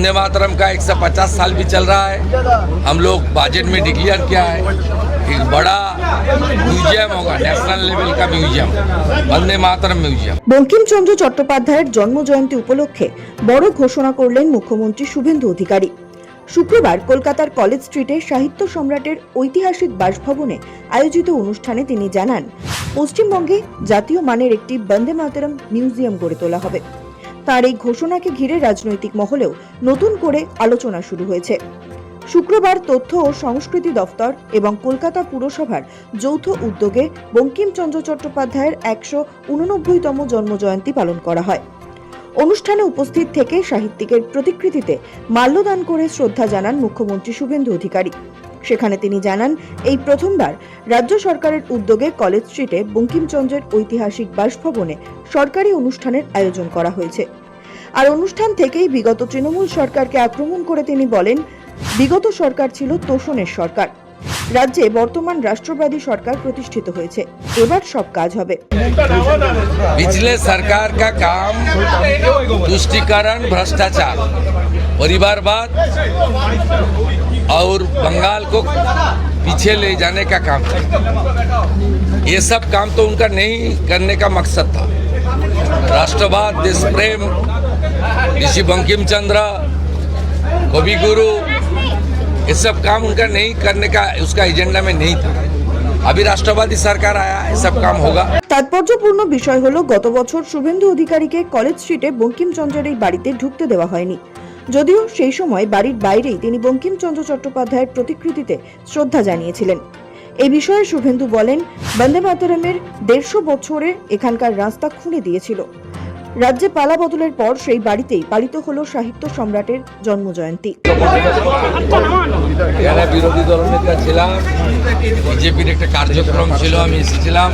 वंदे मातरम का 150 साल भी चल रहा है। हम लोग बजट में डिक्लेयर किया है एक बड़ा म्यूजियम होगा, नेशनल लेवल का म्यूजियम, वंदे मातरम म्यूजियम। বঙ্কিমচন্দ্র চট্টোপাধ্যায়ের জন্মজয়ন্তী উপলক্ষে বড় ঘোষণা করলেন মুখ্যমন্ত্রী শুভেন্দু অধিকারী। শুক্রবার কলকাতার কলেজ স্ট্রিটে সাহিত্য সম্রাটের ঐতিহাসিক বাসভবনে আয়োজিত অনুষ্ঠানে তিনি জানান, পশ্চিমবঙ্গে জাতীয় মানের একটি বন্দে মাতরম মিউজিয়াম গড়ে তোলা হবে। তার এই ঘোষণাকে ঘিরে রাজনৈতিক মহলেও নতুন করে আলোচনা শুরু হয়েছে। শুক্রবার তথ্য ও সংস্কৃতি দফতর এবং কলকাতা পুরসভার যৌথ উদ্যোগে বঙ্কিমচন্দ্র চট্টোপাধ্যায়ের 189তম জন্মজয়ন্তী পালন করা হয়। অনুষ্ঠানে উপস্থিত থেকে সাহিত্যিকের প্রতিকৃতিতে মাল্যদান করে শ্রদ্ধা জানান মুখ্যমন্ত্রী শুভেন্দু অধিকারী। সেখানে তিনি জানান, এই প্রথমবার রাজ্য সরকারের উদ্যোগে কলেজ স্ট্রিটে বঙ্কিমচন্দ্রের ঐতিহাসিক বাসভবনে সরকারি অনুষ্ঠানের আয়োজন করা হয়েছে। আর অনুষ্ঠান থেকেই বিগত তৃণমূল সরকারকে আক্রমণ করে তিনি বলেন, বিগত সরকার ছিল তোষণের সরকার, রাজ্যে বর্তমান রাষ্ট্রবাদী সরকার প্রতিষ্ঠিত হয়েছে, এবার সব কাজ হবে। पिछले सरकार का काम तुष्टीकरण, भ्रष्टाचार, परिवारवाद और बंगाल को पीछे ले जाने का काम था। ये सब काम तो उनका नहीं करने का मकसद था। राष्ट्रवाद, देश प्रेम, ऋषि बंकिम चंद्र, कवि गुरु, ये सब काम उनका नहीं करने का उसका एजेंडा में नहीं था। अभी राष्ट्रवादी सरकार आया, ये सब काम होगा। তাৎপর্যপূর্ণ বিষয় হলো, গত বছর শুভেন্দু অধিকারীকে কলেজ স্ট্রিটে বঙ্কিমচন্দ্রের এই বাড়িতে ঢুকতে দেওয়া হয়নি। যদিও সেই সময় বাড়ির বাইরেই তিনি বঙ্কিমচন্দ্র চট্টোপাধ্যায়ের প্রতিকৃতিতে শ্রদ্ধা জানিয়েছিলেন। এই বিষয়ে শুভেন্দু বলেন, বন্দে মাতরমের 150 বছরে এখানকার রাস্তা খুঁড়ে দিয়েছিল। রাজ্যে পালা বদলের পর সেই বাড়িতেই পালিত হলো সাহিত্য সম্রাটের জন্মজয়ন্তী। বিরোধী দলনেতা ছিলাম, বিজেপির একটা কার্যক্রম ছিল, আমি এসেছিলাম।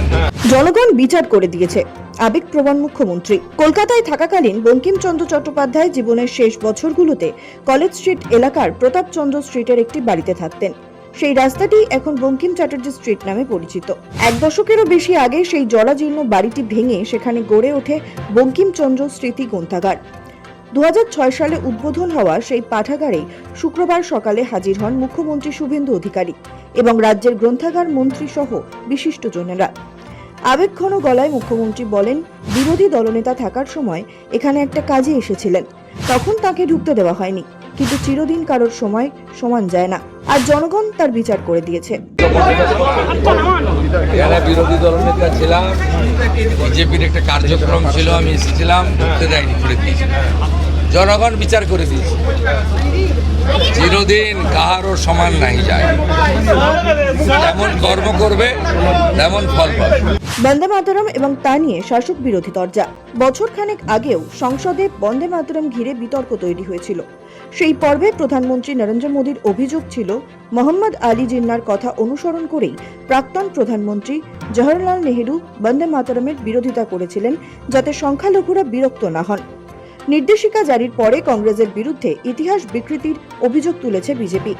জনগণ বিচার করে দিয়েছে, আবেগপ্রবণ মুখ্যমন্ত্রী। কলকাতায় থাকাকালীন বঙ্কিমচন্দ্র চট্টোপাধ্যায় জীবনের শেষ বছরগুলোতে কলেজ স্ট্রিট এলাকার প্রতাপচন্দ্র স্ট্রিটের একটি বাড়িতে থাকতেন। সেই রাস্তাটি এখন বঙ্কিম চ্যাটার্জি স্ট্রিট নামে পরিচিত। 1 দশকেরও বেশি আগে সেই জরাজীর্ণ বাড়িটি ভেঙে সেখানে গড়ে ওঠে বঙ্কিমচন্দ্র স্মৃতি গ্রন্থাগার। 2006 সালে উদ্বোধন হওয়া সেই পাঠাগারে শুক্রবার সকালে হাজির হন মুখ্যমন্ত্রী শুভেন্দু অধিকারী এবং রাজ্যের গ্রন্থাগার মন্ত্রী সহ বিশিষ্টজনেরা। আবেগঘন গলায় মুখ্যমন্ত্রী বলেন, বিরোধী দলনেতা থাকার সময় এখানে একটা কাজে এসেছিলেন, তখন তাকে ঢুকতে দেওয়া হয়নি, কিন্তু চিরদিন কারোর সময় সমান যায় না, আর জনগণ তার বিচার করে দিয়েছে। বিরোধী দলনেতা ছিলাম, বিজেপির একটা কার্যক্রম ছিল, আমি এসেছিলাম, ঢুকতে দেয়নি, করে দিয়েছি। জনগণ বিচার করে দিয়েছে, চিরদিন কাহারও সমান নাই যায়, যেমন কর্ম করবে তেমন ফল পাবে। বন্দে মাতরম এবং তা নিয়ে শাসক বিরোধী তরজা। বছর খানেক আগেও সংসদে বন্দে মাতরম ঘিরে বিতর্ক তৈরি হয়েছিল। সেই পর্বে প্রধানমন্ত্রী নরেন্দ্র মোদীর অভিযোগ ছিল, মোহাম্মদ আলী জিন্নার কথা অনুসরণ করেই প্রাক্তন প্রধানমন্ত্রী জওহরলাল নেহেরু বন্দে মাতরমের বিরোধিতা করেছিলেন, যাতে সংখ্যালঘুরা বিরক্ত না হন। নির্দেশিকা জারির পরে কংগ্রেসের বিরুদ্ধে ইতিহাস বিকৃতির অভিযোগ তুলেছে বিজেপি।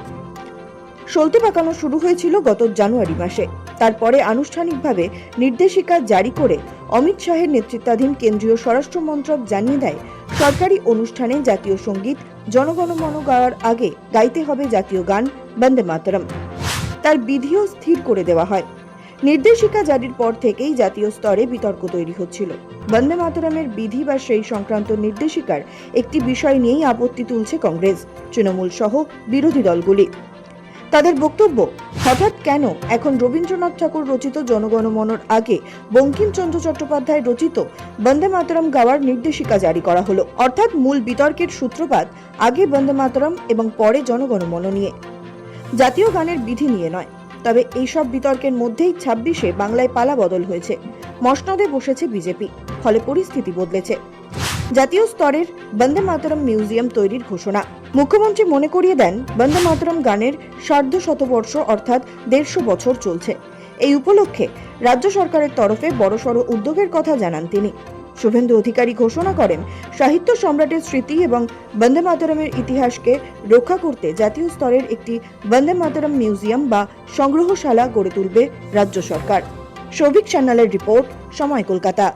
সলতে পাকানো শুরু হয়েছিল গত জানুয়ারি মাসে। তারপরে আনুষ্ঠানিকভাবে নির্দেশিকা জারি করে অমিত শাহের নেতৃত্বাধীন কেন্দ্রীয় স্বরাষ্ট্র মন্ত্রক জানিয়ে দেয়, সরকারি অনুষ্ঠানে জাতীয় সঙ্গীত জনগণমন গাওয়ার আগে গাইতে হবে জাতীয় গান বন্দে মাতরম। তার বিধিও স্থির করে দেওয়া হয়। নির্দেশিকা জারির পর থেকেই জাতীয় স্তরে বিতর্ক তৈরি হচ্ছিল। বন্দে মাতরমের বিধি বা সেই সংক্রান্ত নির্দেশিকার একটি বিষয় নিয়েই আপত্তি তুলছে কংগ্রেস, তৃণমূল সহ বিরোধী দলগুলি। তাদের বক্তব্য, হঠাৎ কেন এখন রবীন্দ্রনাথ ঠাকুর রচিত জনগণমনর আগে বঙ্কিমচন্দ্র চট্টোপাধ্যায় রচিত বন্দে মাতরম গাওয়ার নির্দেশিকা জারি করা হলো। অর্থাৎ মূল বিতর্কের সূত্রপাত আগে বন্দে মাতরম এবং পরে জনগণমন নিয়ে, জাতীয় গানের বিধি নিয়ে নয়। তবে এইসব বিতর্কের মধ্যেই 26-এ বাংলায় পালা বদল হয়েছে, মসনদে বসেছে বিজেপি, ফলে পরিস্থিতি বদলেছে। জাতীয় স্তরের বন্দে মাতরম মিউজিয়াম তৈরির ঘোষণা। মুখ্যমন্ত্রী মনে করিয়ে দেন, বন্দে মাতরম গানের 150 অর্থাৎ 150 বছর চলছে। এই উপলক্ষে রাজ্য সরকারের তরফে বড়সড় উদ্যোগের কথা জানান তিনি। শুভেন্দু অধিকারী ঘোষণা করেন, সাহিত্য সম্রাটের স্মৃতি এবং বন্দে মাতরমের ইতিহাসকে রক্ষা করতে জাতীয় স্তরের একটি বন্দে মাতরম মিউজিয়াম বা সংগ্রহশালা গড়ে তুলবে রাজ্য সরকার। সৌভিক সান্যালের রিপোর্ট, সময় কলকাতা।